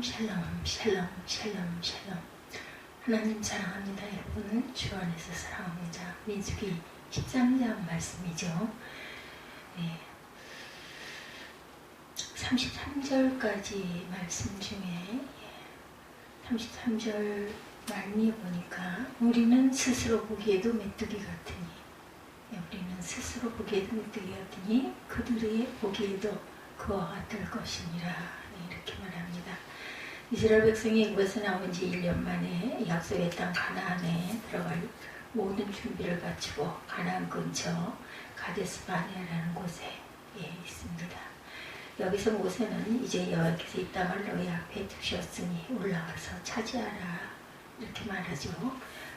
샬롬 샬롬 샬롬 샬롬. 하나님 사랑합니다. 여러분 주 안에서 사랑합니다. 민수기 13장 말씀이죠. 33절까지 말씀 중에 33절 말미에 보니까 우리는 스스로 보기에도 메뚜기 같으니 우리는 스스로 보기에도 메뚜기 같으니 그들의 보기에도 그와 같을 것이니라 이렇게 말합니다. 이스라엘 백성이 이곳에 나온 지 1년 만에 약속의 땅 가나안에 들어갈 모든 준비를 갖추고 가나안 근처 가데스 바네아라는 곳에 있습니다. 여기서 모세는 이제 여호와께서 이 땅을 너희 앞에 두셨으니 올라가서 차지하라 이렇게 말하죠.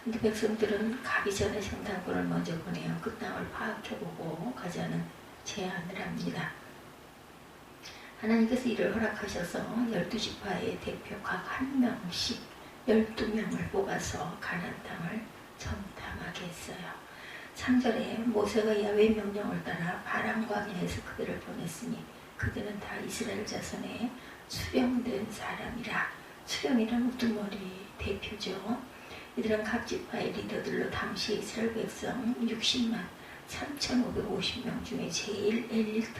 근데 백성들은 가기 전에 정탐꾼을 먼저 보내어 그 땅을 파악해보고 가자는 제안을 합니다. 하나님께서 이를 허락하셔서 12지파의 대표 각 한 명씩 12명을 뽑아서 가나안 땅을 정탐하게 했어요. 3절에 모세가 야훼의 명령을 따라 바람 광야에서 그들을 보냈으니 그들은 다 이스라엘 자손의 수령된 사람이라. 수령이란 우두머리 대표죠. 이들은 각 지파의 리더들로 당시 이스라엘 백성 60만 3,550명 중에 제일 엘리트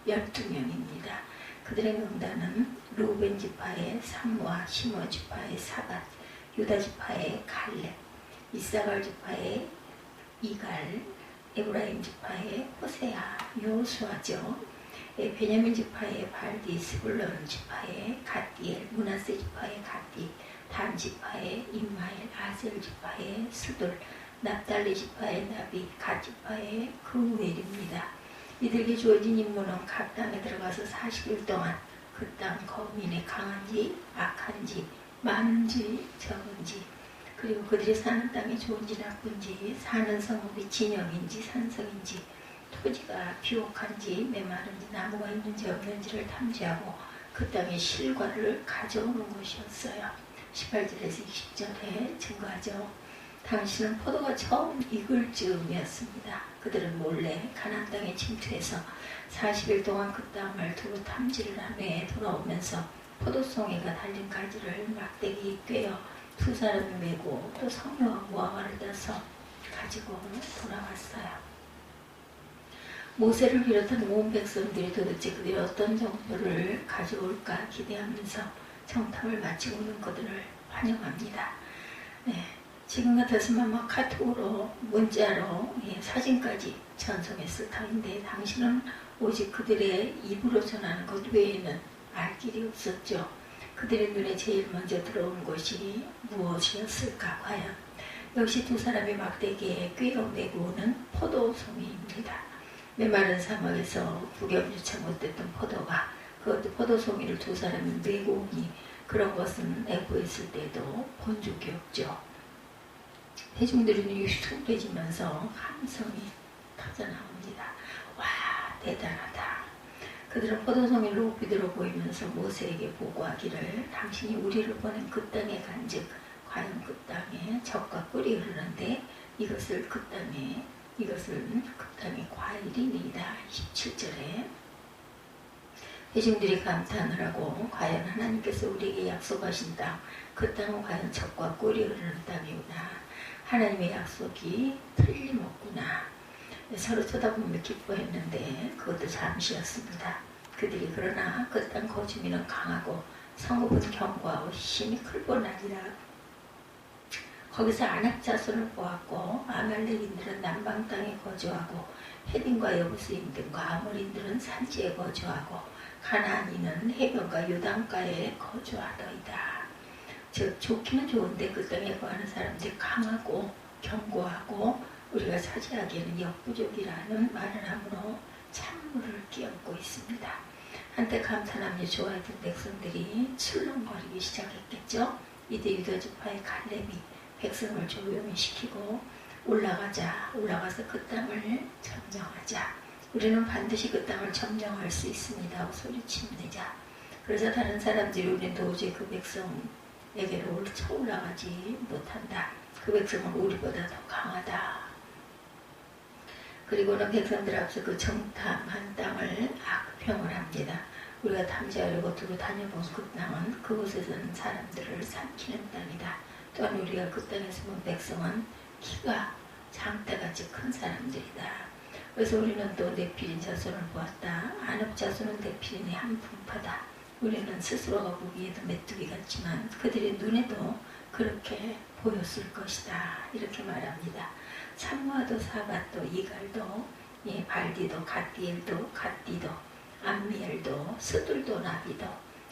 12명입니다. 그들의 명단은 루벤 지파의 삼무아, 시므온 지파의 사밧, 유다 지파의 갈렙, 이사갈 지파의 이갈, 에브라임 지파의 호세아, 요수아죠. 베냐민 지파의 발디, 스불론 지파의 갓디엘, 므낫세 지파의 갓디, 단 지파의 임마엘, 아셀 지파의 스돌, 납달리 지파의 나비, 갓 지파의 그우엘입니다. 이들에게 주어진 임무는 각 땅에 들어가서 40일 동안 그 땅 거민이 강한지 악한지 많은지 적은지 그리고 그들이 사는 땅이 좋은지 나쁜지 사는 성읍이 진영인지 산성인지 토지가 비옥한지 메마른지 나무가 있는지 없는지를 탐지하고 그 땅의 실과를 가져오는 것이었어요. 18절에서 20절에 증거하죠. 당시는 포도가 처음 익을 즈음이었습니다. 그들은 몰래 가나안 땅에 침투해서 40일 동안 그 땅을 두루 탐지를 한 후에 돌아오면서 포도송이가 달린 가지를 막대기에 꿰어 두 사람이 메고 또 성녀와 무화과를 따서 가지고 돌아왔어요. 모세를 비롯한 온 백성들이 도대체 그들이 어떤 정보를 가져올까 기대하면서 정탐을 마치고 오는 그들을 환영합니다. 지금 같았으면 카톡으로 문자로 사진까지 전송했을 터인데 당시는 오직 그들의 입으로 전하는 것 외에는 알 길이 없었죠. 그들의 눈에 제일 먼저 들어온 것이 무엇이었을까 과연. 역시 두 사람이 막대기에 꿰어내고 오는 포도송이입니다. 메마른 사막에서 구경조차 못했던 포도가 그것도 포도송이를 두 사람이 메고 오니 그런 것은 내고있을 때도 본 적이 없죠. 대중들의 눈이 흉해지면서 함성이 터져나옵니다. 와, 대단하다. 그들은 포도송이를 높이 들어 보이면서 모세에게 보고하기를 당신이 우리를 보낸 그 땅에 간즉 과연 그 땅에 젖과 꿀이 흐르는데 이것은 그 땅의 과일이니이다. 17절에 대중들이 감탄을 하고 과연 하나님께서 우리에게 약속하신 땅, 그 땅은 과연 젖과 꿀이 흐르는 땅이구나. 하나님의 약속이 틀림없구나. 서로 쳐다보며 기뻐했는데 그것도 잠시였습니다. 그들이 그러나 그 땅 거주민은 강하고 성읍은 견고하고 힘이 클보나니라. 거기서 아낙 자손을 보았고 아말렉인들은 남방 땅에 거주하고 헤딘과 여부스인들과 아모리인들은 산지에 거주하고 가나안인은 해변과 요단가에 거주하더이다. 즉 좋기는 좋은데 그 땅에 거하는 사람들이 강하고 견고하고 우리가 차지하기에는 역부족이라는 말을 함으로 찬물을 끼얹고 있습니다. 한때 감탄하며 좋아했던 백성들이 출렁거리기 시작했겠죠. 이때 유다지파의 갈렙이 백성을 조용히 시키고 올라가서 그 땅을 점령하자. 우리는 반드시 그 땅을 점령할 수 있습니다 하고 소리칩니다. 그래서 다른 사람들이 우리는 도저히 그 백성에게로 올라가지 못한다. 그 백성은 우리보다 더 강하다. 그리고는 백성들 앞서 그 정탐한 땅을 악평을 합니다. 우리가 탐지하려고 두루 다녀본 그 땅은 그곳에서는 사람들을 삼키는 땅이다. 또한 우리가 그 땅에서 본 백성은 키가 장대같이 큰 사람들이다. 그래서 우리는 또 네필린 자손을 보았다. 아합 자손은 네필린의 한 분파다. 우리는 스스로가 보기에도 메뚜기 같지만 그들의 눈에도 그렇게 보였을 것이다. 이렇게 말합니다. 참무아도 사밧도 이갈도 발디도 갓디엘도 갓디도 암미엘도 스둘도 나비도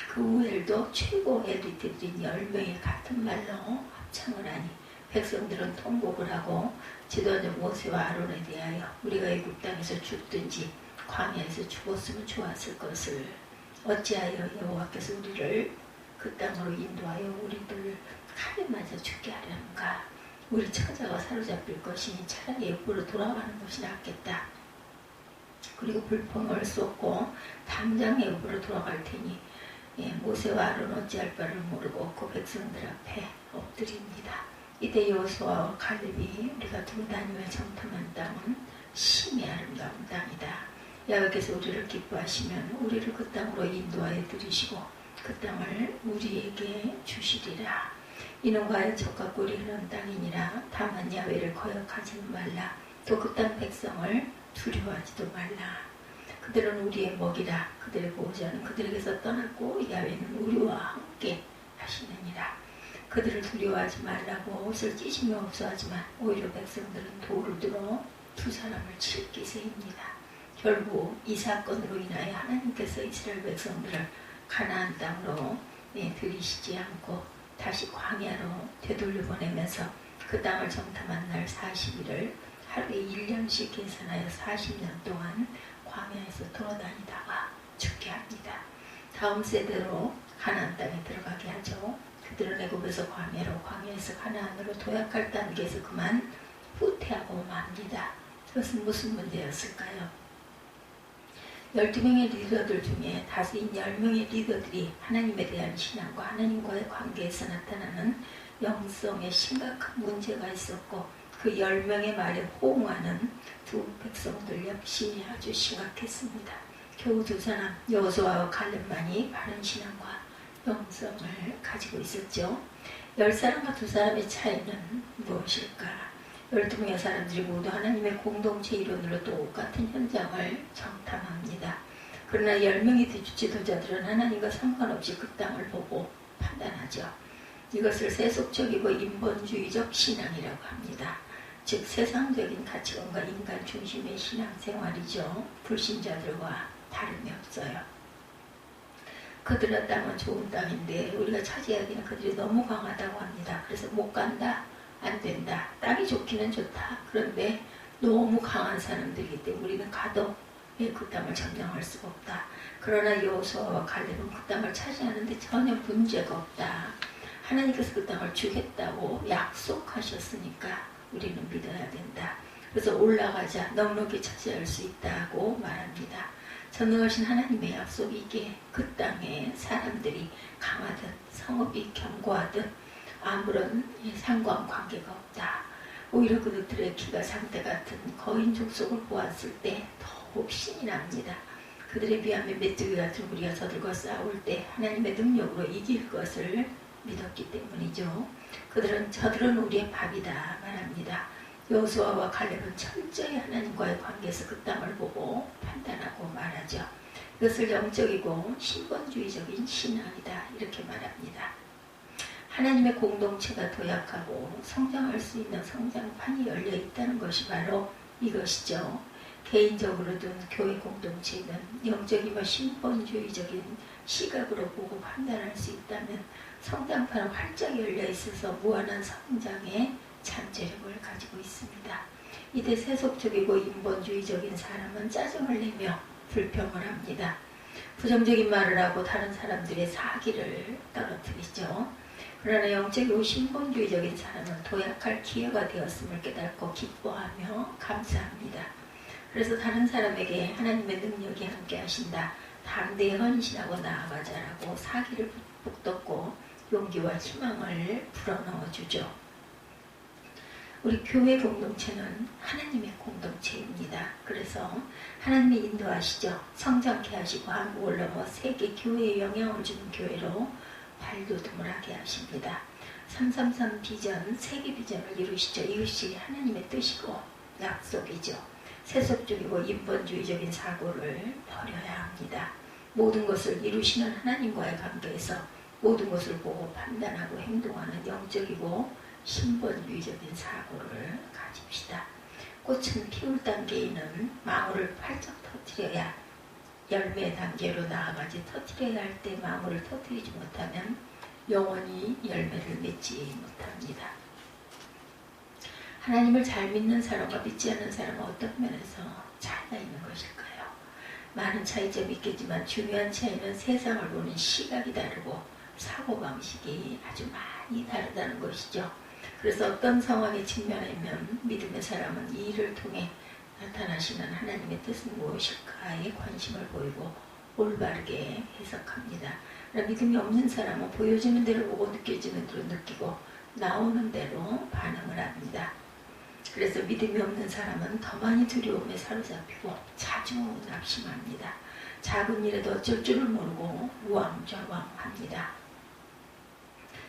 그 우엘도 최고 엘리트들인 10명이 같은 말로 합창을 하니 백성들은 통곡을 하고 지도자 모세와 아론에 대하여 우리가 애굽 땅에서 죽든지 광야에서 죽었으면 좋았을 것을 어찌하여 여호와께서 우리를 그 땅으로 인도하여 우리들을 칼에 맞아 죽게 하려는가. 우리 처자가 사로잡힐 것이니 차라리 애굽으로 돌아가는 것이 낫겠다. 그리고 불평을 쏟고 당장 애굽으로 돌아갈 테니 모세와 아론 어찌할 바를 모르고 그 백성들 앞에 엎드립니다. 이때 여호수아와 갈렙이 우리가 두루 다니며 정탐한 땅은 심히 아름다운 땅이다. 여호와께서 우리를 기뻐하시면 우리를 그 땅으로 인도하여 들이시고 그 땅을 우리에게 주시리라. 이는 과연 적과 꿀이 흐르는 땅이니라. 다만 야훼를 거역하지는 말라. 또 그 땅 백성을 두려워하지도 말라. 그들은 우리의 먹이라. 그들의 보호자는 그들에게서 떠났고 야훼는 우리와 함께 하시느니라. 그들을 두려워하지 말라고 옷을 찢으며 없어하지만 오히려 백성들은 돌을 들어 두 사람을 칠 기세입니다. 결국 이 사건으로 인하여 하나님께서 이스라엘 백성들을 가나안 땅으로 들이시지 않고 다시 광야로 되돌려 보내면서 그 땅을 정탐한 날 40일을 하루에 1년씩 계산하여 40년 동안 광야에서 돌아다니다가 죽게 합니다. 다음 세대로 가나안 땅에 들어가게 하죠. 그들은 애굽에서 광야로, 광야에서 가나안으로 도약할 단계에서 그만 후퇴하고 맙니다. 그것은 무슨 문제였을까요? 12명의 리더들 중에 다수인 10명의 리더들이 하나님에 대한 신앙과 하나님과의 관계에서 나타나는 영성에 심각한 문제가 있었고 그 10명의 말에 호응하는 두 백성들 역시 아주 심각했습니다. 겨우 두 사람 여호수아와 갈렙만이 바른 신앙과 영성을 가지고 있었죠. 10사람과 두 사람의 차이는 무엇일까? 12명의 사람들이 모두 하나님의 공동체 이론으로 똑같은 현장을 정탐합니다. 그러나 10명의 지도자들은 하나님과 상관없이 그 땅을 보고 판단하죠. 이것을 세속적이고 인본주의적 신앙이라고 합니다. 즉 세상적인 가치관과 인간 중심의 신앙생활이죠. 불신자들과 다름이 없어요. 그들의 땅은 좋은 땅인데 우리가 차지하기는 그들이 너무 강하다고 합니다. 그래서 못 간다. 안 된다. 땅이 좋기는 좋다. 그런데 너무 강한 사람들이기 때문에 우리는 가도 그 땅을 점령할 수가 없다. 그러나 여호수아와 갈렙은 그 땅을 차지하는데 전혀 문제가 없다. 하나님께서 그 땅을 주겠다고 약속하셨으니까 우리는 믿어야 된다. 그래서 올라가자 넉넉히 차지할 수 있다고 말합니다. 전능하신 하나님의 약속이기에 그 땅에 사람들이 강하든 성읍이 견고하든 아무런 상관관계가 없다. 오히려 그들의 키가 상대 같은 거인 족속을 보았을 때 더욱 신이 납니다. 그들에 비하면 메뚜기 같은 우리가 저들과 싸울 때 하나님의 능력으로 이길 것을 믿었기 때문이죠. 저들은 우리의 밥이다 말합니다. 여호수아와 갈렙은 철저히 하나님과의 관계에서 그 땅을 보고 판단하고 말하죠. 이것을 영적이고 신본주의적인 신앙이다 이렇게 말합니다. 하나님의 공동체가 도약하고 성장할 수 있는 성장판이 열려 있다는 것이 바로 이것이죠. 개인적으로든 교회 공동체든 영적이며 신본주의적인 시각으로 보고 판단할 수 있다면 성장판은 활짝 열려 있어서 무한한 성장의 잠재력을 가지고 있습니다. 이때 세속적이고 인본주의적인 사람은 짜증을 내며 불평을 합니다. 부정적인 말을 하고 다른 사람들의 사기를 떨어뜨리죠. 그러나 영적이고 신본주의적인 사람은 도약할 기회가 되었음을 깨닫고 기뻐하며 감사합니다. 그래서 다른 사람에게 하나님의 능력이 함께 하신다. 담대히 헌신하고 나아가자라고 사기를 북돋고 용기와 희망을 불어넣어주죠. 우리 교회 공동체는 하나님의 공동체입니다. 그래서 하나님이 인도하시죠. 성장케 하시고 한국을 넘어 세계 교회에 영향을 주는 교회로 발돋움을 하게 하십니다. 333 비전, 세계 비전을 이루시죠. 이것이 하나님의 뜻이고 약속이죠. 세속적이고 인본주의적인 사고를 버려야 합니다. 모든 것을 이루시는 하나님과의 관계에서 모든 것을 보고 판단하고 행동하는 영적이고 신본주의적인 사고를 가집시다. 꽃은 피울 단계에는 망울을 활짝 터뜨려야 열매 단계로 나아가지, 터뜨려야 할 때 망울을 터뜨리지 못하면 영원히 열매를 맺지 못합니다. 하나님을 잘 믿는 사람과 믿지 않는 사람은 어떤 면에서 차이가 있는 것일까요? 많은 차이점이 있겠지만 중요한 차이는 세상을 보는 시각이 다르고 사고방식이 아주 많이 다르다는 것이죠. 그래서 어떤 상황에 직면하면 믿음의 사람은 이 일을 통해 나타나시는 하나님의 뜻은 무엇일까에 관심을 보이고 올바르게 해석합니다. 믿음이 없는 사람은 보여지는 대로 보고 느껴지는 대로 느끼고 나오는 대로 반응을 합니다. 그래서 믿음이 없는 사람은 더 많이 두려움에 사로잡히고 자주 낙심합니다. 작은 일에도 어쩔 줄을 모르고 우왕좌왕합니다.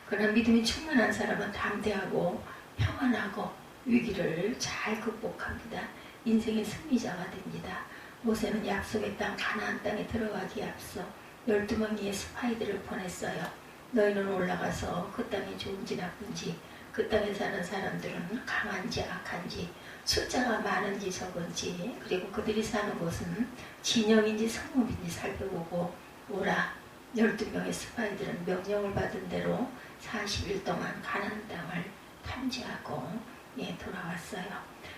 그러나 믿음이 충만한 사람은 담대하고 평안하고 위기를 잘 극복합니다. 인생의 승리자가 됩니다. 모세는 약속의 땅 가나안 땅에 들어가기에 앞서 12명의 스파이들을 보냈어요. 너희는 올라가서 그 땅이 좋은지 나쁜지, 그 땅에 사는 사람들은 강한지 악한지, 숫자가 많은지 적은지, 그리고 그들이 사는 곳은 진영인지 성읍인지 살펴보고 오라. 12명의 스파이들은 명령을 받은 대로 40일 동안 가나안 땅을 탐지하고 돌아왔어요.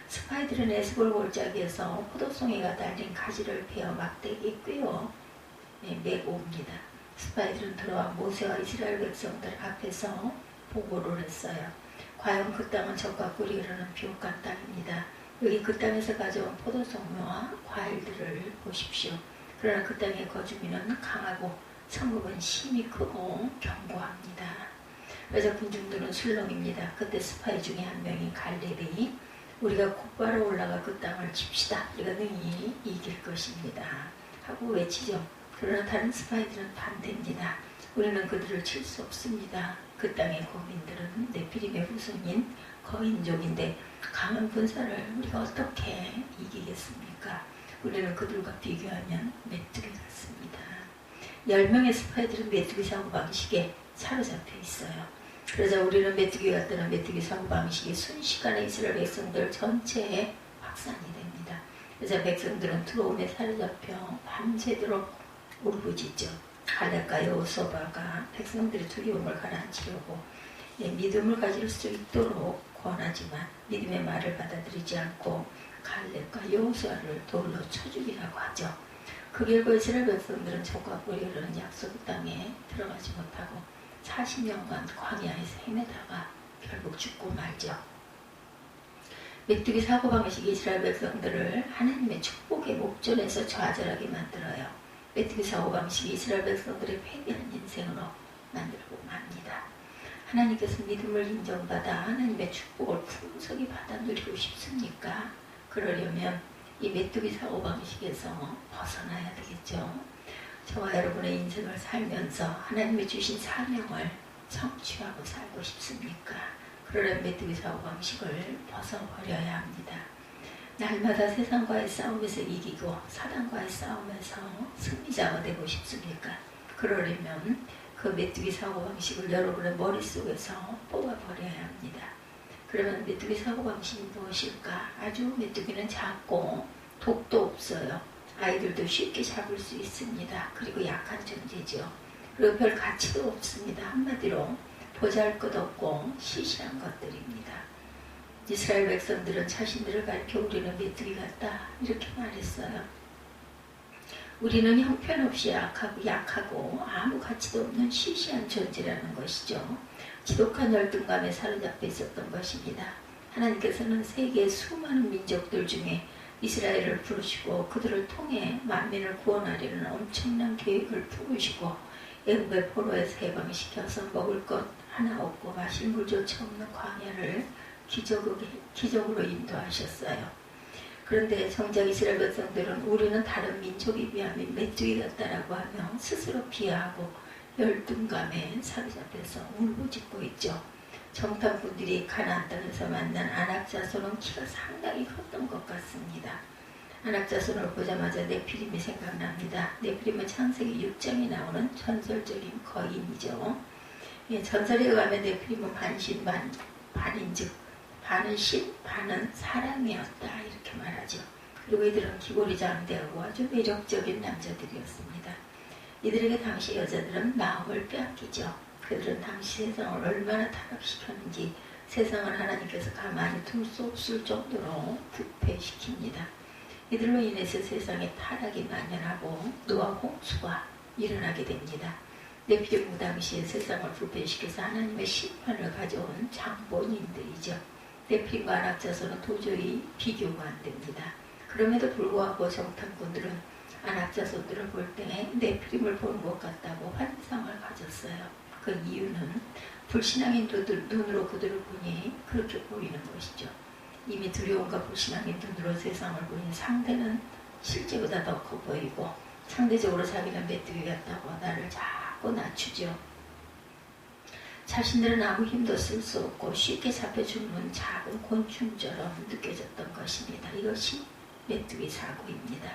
스파이들은 에스골 골짜기에서 포도송이가 달린 가지를 베어 막대기에 꿰어 메고 옵니다. 스파이들은 들어와 모세와 이스라엘 백성들 앞에서 보고를 했어요. 과연 그 땅은 적과 꿀이 흐르는 비옥한 땅입니다. 여기 그 땅에서 가져온 포도송이와 과일들을 보십시오. 그러나 그 땅의 거주민은 강하고 성읍은 힘이 크고 견고합니다. 그래서 군중들은 술렁입니다. 그때 스파이 중에 한 명이 갈렙이 우리가 곧바로 올라가 그 땅을 칩시다. 우리가 능히 이길 것입니다. 하고 외치죠. 그러나 다른 스파이들은 반대입니다. 우리는 그들을 칠 수 없습니다. 그 땅의 거민들은 네피림의 후손인 거인족인데 강한 군사를 우리가 어떻게 이기겠습니까? 우리는 그들과 비교하면 메뚜기 같습니다. 10명의 스파이들은 메뚜기 사고방식에 사로잡혀 있어요. 그래서 우리는 메뚜기 같다는 메뚜기 사고방식이 순식간에 이스라엘 백성들 전체에 확산이 됩니다. 그래서 백성들은 두려움에 사로잡혀 밤새도록 울부짖죠. 갈렙과 여호수아가 백성들의 두려움을 가라앉히려고 믿음을 가질 수 있도록 권하지만 믿음의 말을 받아들이지 않고 갈렙과 여호수아를 돌로 쳐 죽이라고 하죠. 그 결과 이스라엘 백성들은 적과 꿀이 흐르는 약속 땅에 들어가지 못하고 40년간 광야에서 헤매다가 결국 죽고 말죠. 메뚜기 사고방식이 이스라엘 백성들을 하나님의 축복의 목전에서 좌절하게 만들어요. 메뚜기 사고방식이 이스라엘 백성들의 패배한 인생으로 만들고 맙니다. 하나님께서 믿음을 인정받아 하나님의 축복을 풍성히 받아 누리고 싶습니까? 그러려면 이 메뚜기 사고방식에서 벗어나야 되겠죠. 저와 여러분의 인생을 살면서 하나님이 주신 사명을 성취하고 살고 싶습니까? 그러려면 메뚜기 사고방식을 벗어버려야 합니다. 날마다 세상과의 싸움에서 이기고 사단과의 싸움에서 승리자가 되고 싶습니까? 그러려면 그 메뚜기 사고방식을 여러분의 머릿속에서 뽑아버려야 합니다. 그러면 메뚜기 사고방식이 무엇일까? 아주 메뚜기는 작고 독도 없어요. 아이들도 쉽게 잡을 수 있습니다. 그리고 약한 존재죠. 그리고 별 가치도 없습니다. 한마디로 보잘것없고 시시한 것들입니다. 이스라엘 백성들은 자신들을 가리켜 우리는 메뚜기 같다 이렇게 말했어요. 우리는 형편없이 약하고 아무 가치도 없는 시시한 존재라는 것이죠. 지독한 열등감에 사로잡혀 있었던 것입니다. 하나님께서는 세계의 수많은 민족들 중에 이스라엘을 부르시고 그들을 통해 만민을 구원하려는 엄청난 계획을 품으시고 애굽의 포로에서 해방시켜서 먹을 것 하나 없고 마실 물조차 없는 광야를 기적으로 인도하셨어요. 그런데 정작 이스라엘 백성들은 우리는 다른 민족에 비하면 메뚜기 같다라고 하며 스스로 비하하고 열등감에 사로잡혀서 울부짖고 있죠. 정탐꾼들이 가나안 땅에서 만난 아낙 자손은 키가 상당히 컸던 것 같습니다. 아낙 자손을 보자마자 네피림이 생각납니다. 네피림은 창세기 6장에 나오는 전설적인 거인이죠. 예, 전설에 의하면 네피림은 반인즉 반은 신, 반은 사람이었다 이렇게 말하죠. 그리고 이들은 기골이 장대하고 아주 매력적인 남자들이었습니다. 이들에게 당시 여자들은 마음을 빼앗기죠. 그들은 당시 세상을 얼마나 타락시켰는지 세상을 하나님께서 가만히 둘 수 없을 정도로 부패시킵니다. 이들로 인해서 세상에 타락이 만연하고 노아 홍수가 일어나게 됩니다. 네피림 당시에 세상을 부패시켜서 하나님의 심판을 가져온 장본인들이죠. 네피림과 아낙 자손은 도저히 비교가 안 됩니다. 그럼에도 불구하고 정탐꾼들은 아낙 자손들을 볼 때 네피림을 보는 것 같다고 환상을 가졌어요. 그 이유는 불신앙인 눈으로 그들을 보니 그렇게 보이는 것이죠. 이미 두려움과 불신앙인 눈으로 세상을 보니 상대는 실제보다 더 커 보이고 상대적으로 자기는 메뚜기 같다고 나를 자꾸 낮추죠. 자신들은 아무 힘도 쓸 수 없고 쉽게 잡혀 죽는 작은 곤충처럼 느껴졌던 것입니다. 이것이 메뚜기 사고입니다.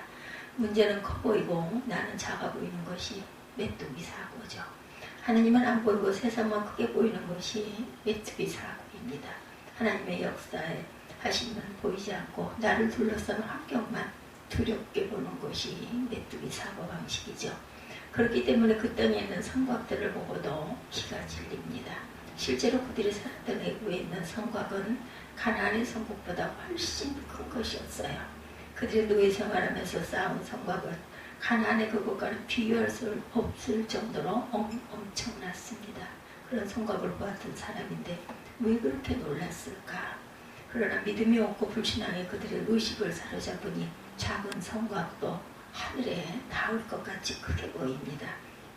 문제는 커 보이고 나는 작아 보이는 것이 메뚜기 사고죠. 하나님은 안 보이고 세상만 크게 보이는 것이 메뚜기 사고입니다. 하나님의 역사에 하심은 보이지 않고 나를 둘러싼 환경만 두렵게 보는 것이 메뚜기 사고 방식이죠. 그렇기 때문에 그 땅에 있는 성곽들을 보고도 기가 질립니다. 실제로 그들이 살았던 애굽에 있는 성곽은 가나안의 성곽보다 훨씬 큰 것이었어요. 그들이 노예 생활하면서 쌓은 성곽은 가나안의 그것과는 비교할 수 없을 정도로 엄청났습니다. 그런 성곽을 보았던 사람인데 왜 그렇게 놀랐을까? 그러나 믿음이 없고 불신앙의 그들의 의식을 사로잡으니 작은 성곽도 하늘에 닿을 것 같이 크게 보입니다.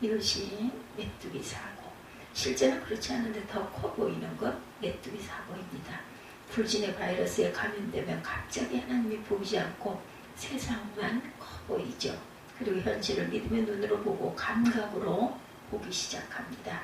이것이 메뚜기 사고. 실제는 그렇지 않은데 더 커 보이는 것 메뚜기 사고입니다. 불진의 바이러스에 감염되면 갑자기 하나님이 보이지 않고 세상만 커 보이죠. 그리고 현실을 믿음의 눈으로 보고 감각으로 보기 시작합니다.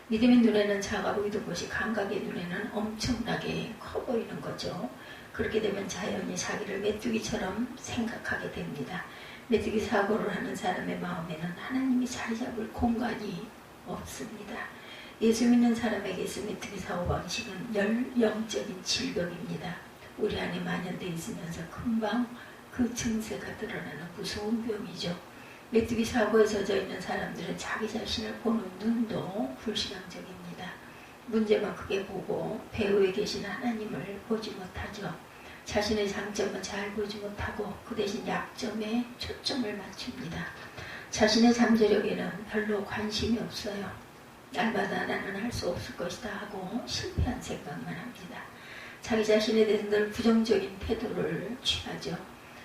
믿음의 눈에는 작아 보이던 것이 감각의 눈에는 엄청나게 커 보이는 거죠. 그렇게 되면 자연히 자기를 메뚜기처럼 생각하게 됩니다. 메뚜기 사고를 하는 사람의 마음에는 하나님이 자리 잡을 공간이 없습니다. 예수 믿는 사람에게 있어 메뚜기 사고 방식은 영적인 질병입니다. 우리 안에 만연되어 있으면서 금방 그 증세가 드러나는 무서운 병이죠. 메뚜기 사고에 젖어 있는 사람들은 자기 자신을 보는 눈도 불신앙적입니다. 문제만 크게 보고 배후에 계신 하나님을 보지 못하죠. 자신의 장점은 잘 보지 못하고 그 대신 약점에 초점을 맞춥니다. 자신의 잠재력에는 별로 관심이 없어요. 날마다 나는 할 수 없을 것이다 하고 실패한 생각만 합니다. 자기 자신에 대해서 늘 부정적인 태도를 취하죠.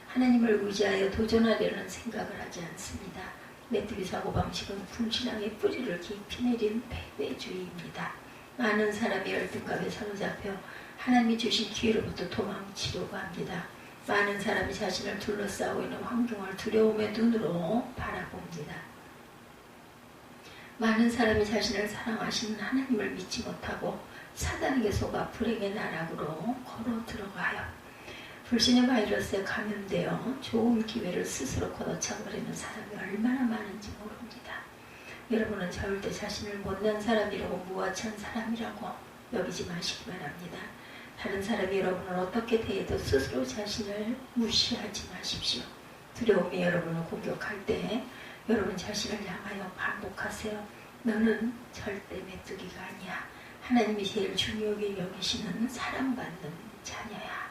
하나님을 의지하여 도전하려는 생각을 하지 않습니다. 메뚜기 사고 방식은 불신앙의 뿌리를 깊이 내린 패배주의입니다. 많은 사람이 열등감에 사로잡혀 하나님이 주신 기회로부터 도망치려고 합니다. 많은 사람이 자신을 둘러싸고 있는 환경을 두려움의 눈으로 바라봅니다. 많은 사람이 자신을 사랑하시는 하나님을 믿지 못하고 사단에게 속아 불행의 나락으로 걸어 들어가요. 불신의 바이러스에 감염되어 좋은 기회를 스스로 걷어차버리는 사람이 얼마나 많은지 모릅니다. 여러분은 절대 자신을 못난 사람이라고 무아찬 사람이라고 여기지 마시기 바랍니다. 다른 사람이 여러분을 어떻게 대해도 스스로 자신을 무시하지 마십시오. 두려움이 여러분을 공격할 때 여러분 자신을 향하여 반복하세요. 너는 절대 메뚜기가 아니야. 하나님이 제일 중요하게 여기시는 사랑받는 자녀야.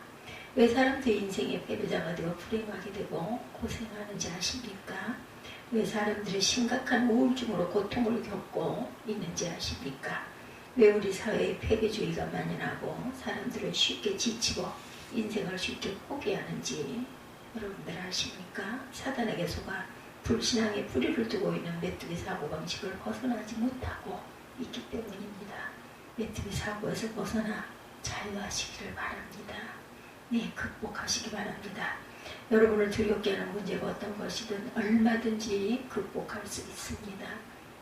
왜 사람들이 인생의 패배자가 되어 불행하게 되고 고생하는지 아십니까? 왜 사람들이 심각한 우울증으로 고통을 겪고 있는지 아십니까? 왜 우리 사회에 패배주의가 만연하고 사람들은 쉽게 지치고 인생을 쉽게 포기하는지 여러분들 아십니까? 사단에게 속아 불신앙의 뿌리를 두고 있는 메뚜기 사고방식을 벗어나지 못하고 있기 때문입니다. 메뚜기 사고에서 벗어나 자유하시기를 바랍니다. 네, 극복하시기 바랍니다. 여러분을 두렵게 하는 문제가 어떤 것이든 얼마든지 극복할 수 있습니다.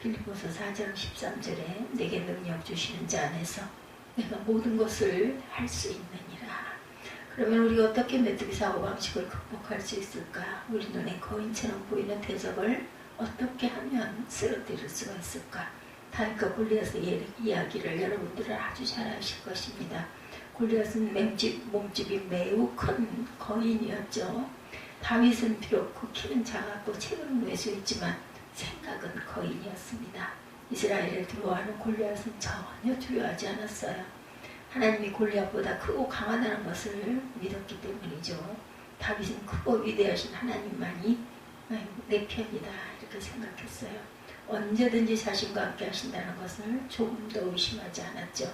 빌립보서 4장 13절에 내게 능력 주시는 자 안에서 내가 모든 것을 할 수 있느니라. 그러면 우리가 어떻게 메뚜기 사고방식을 극복할 수 있을까? 우리 눈에 거인처럼 보이는 대적을 어떻게 하면 쓰러뜨릴 수가 있을까? 다윗과 골리앗의 이야기를 여러분들은 아주 잘 아실 것입니다. 골리앗은 몸집이 매우 큰 거인이었죠. 다윗은 비록 그 키는 작았고 체구는 왜소했지만 생각은 거인이었습니다. 이스라엘을 두려워하는 골리앗은 전혀 두려워하지 않았어요. 하나님이 골리앗보다 크고 강하다는 것을 믿었기 때문이죠. 다윗은 크고 위대하신 하나님만이 내 편이다 이렇게 생각했어요. 언제든지 자신과 함께 하신다는 것을 조금도 의심하지 않았죠.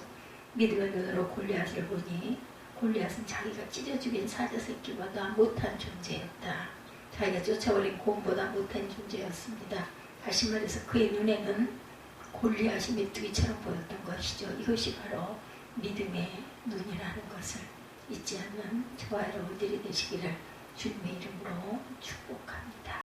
믿음의 눈으로 골리앗을 보니 골리앗은 자기가 찢어 죽인 사자새끼보다 못한 존재였다. 자기가 쫓아버린 곰보다 못한 존재였습니다. 다시 말해서 그의 눈에는 골리앗이 메뚜기처럼 보였던 것이죠. 이것이 바로 믿음의 눈이라는 것을 잊지 않는 저와 여러분들이 되시기를 주님의 이름으로 축복합니다.